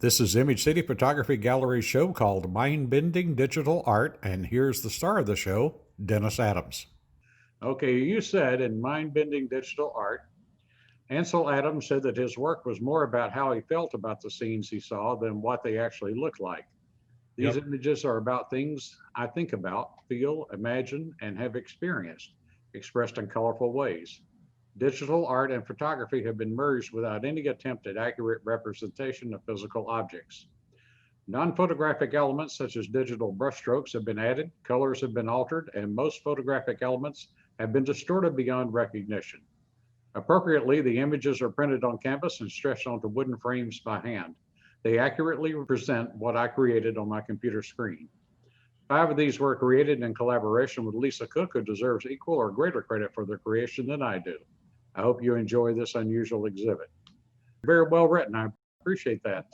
This is Image City Photography Gallery's show called Mind Bending Digital Art, and here's the star of the show, Dennis Adams. Okay, you said in Mind Bending Digital Art, Ansel Adams said that his work was more about how he felt about the scenes he saw than what they actually looked like. These Yep. images are about things I think about, feel, imagine, and have experienced, expressed in colorful ways. Digital art and photography have been merged without any attempt at accurate representation of physical objects. Non-photographic elements such as digital brushstrokes have been added, colors have been altered, and most photographic elements have been distorted beyond recognition. Appropriately, the images are printed on canvas and stretched onto wooden frames by hand. They accurately represent what I created on my computer screen. 5 of these were created in collaboration with Lisa Cook, who deserves equal or greater credit for their creation than I do. I hope you enjoy this unusual exhibit. Very well written. I appreciate that.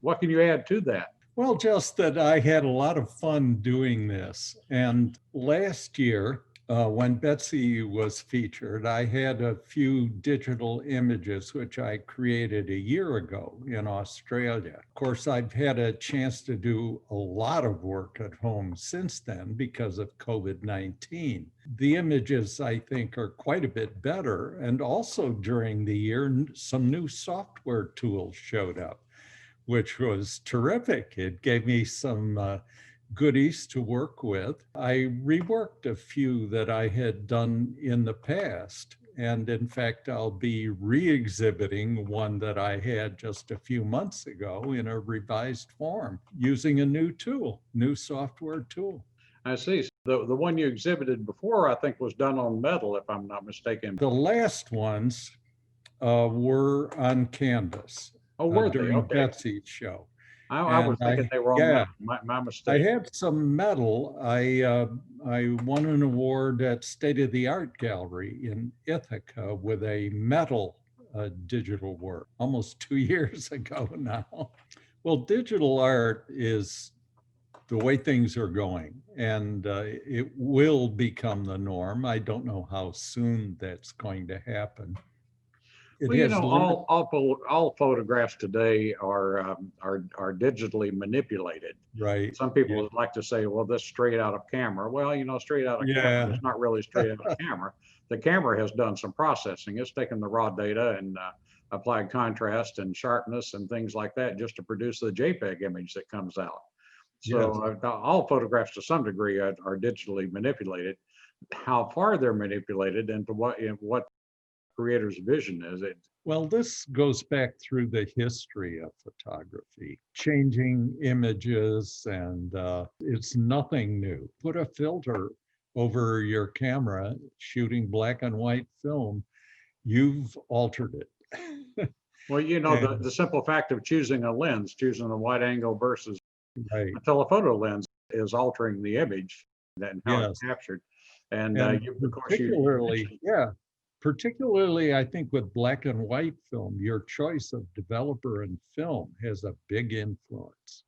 What can you add to that? Well, just that I had a lot of fun doing this. And last year, when Betsy was featured, I had a few digital images which I created a year ago in Australia. Of course, I've had a chance to do a lot of work at home since then because of COVID-19. The images, I think, are quite a bit better. And also during the year, some new software tools showed up, which was terrific. It gave me some goodies to work with. I reworked a few that I had done in the past. And in fact, I'll be re-exhibiting one that I had just a few months ago in a revised form using a new tool, new software tool. I see. The one you exhibited before, I think, was done on metal, if I'm not mistaken. The last ones were on canvas. Oh, were they? During Okay. Betsy's show. I was thinking they were on metal. My mistake. I had some metal. I won an award at State of the Art Gallery in Ithaca with a metal digital work almost 2 years ago now. Well, digital art is the way things are going, and it will become the norm. I don't know how soon that's going to happen. Well, you know, all photographs today are digitally manipulated. Right. Some people would like to say, well, this straight out of camera. Well, you know, straight out of camera is not really straight out of camera. The camera has done some processing. It's taken the raw data and applied contrast and sharpness and things like that just to produce the JPEG image that comes out. So all photographs to some degree are digitally manipulated. How far they're manipulated and to what creator's vision is it? Well, this goes back through the history of photography, changing images, and it's nothing new. Put a filter over your camera, shooting black and white film, you've altered it. Well, you know, the simple fact of choosing a lens, choosing a wide angle versus a telephoto lens is altering the image and how it's captured. And particularly, I think with black and white film, your choice of developer and film has a big influence.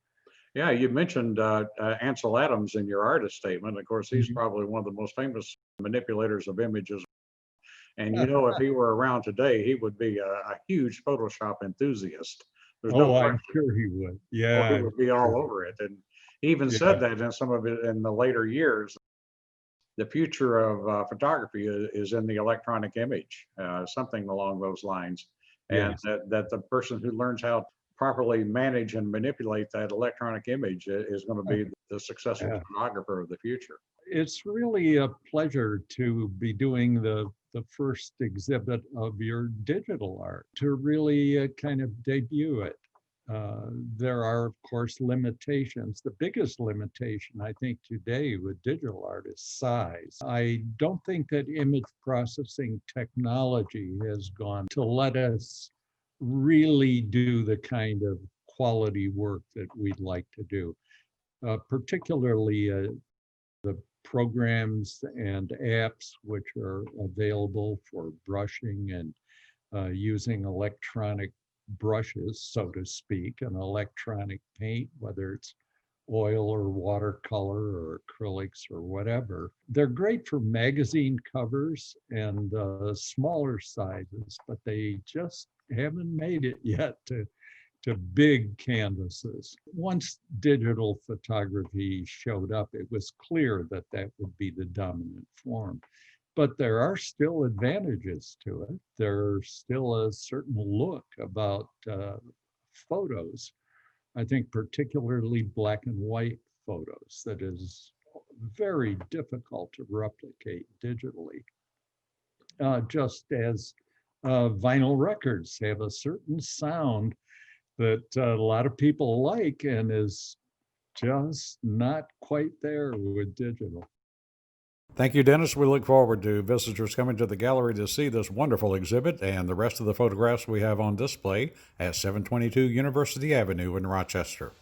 Yeah, you mentioned Ansel Adams in your artist statement. Of course, he's probably one of the most famous manipulators of images. And you know, if he were around today, he would be a huge Photoshop enthusiast. There's no question. I'm sure he would. Yeah, he would be all over it. And he even said that in some of it in the later years. The future of photography is in the electronic image, something along those lines. And that the person who learns how to properly manage and manipulate that electronic image is going to be the successful photographer of the future. It's really a pleasure to be doing the first exhibit of your digital art, to really kind of debut it. There are, of course, limitations. The biggest limitation, I think, today with digital art is size. I don't think that image processing technology has gone to let us really do the kind of quality work that we'd like to do, particularly the programs and apps which are available for brushing and using electronic brushes, so to speak, an electronic paint, whether it's oil or watercolor or acrylics or whatever. They're great for magazine covers and smaller sizes, but they just haven't made it yet to to big canvases. Once digital photography showed up, it was clear that that would be the dominant form. But there are still advantages to it. There's still a certain look about photos. I think particularly black and white photos that is very difficult to replicate digitally. Just as vinyl records have a certain sound that a lot of people like and is just not quite there with digital. Thank you, Dennis. We look forward to visitors coming to the gallery to see this wonderful exhibit and the rest of the photographs we have on display at 722 University Avenue in Rochester.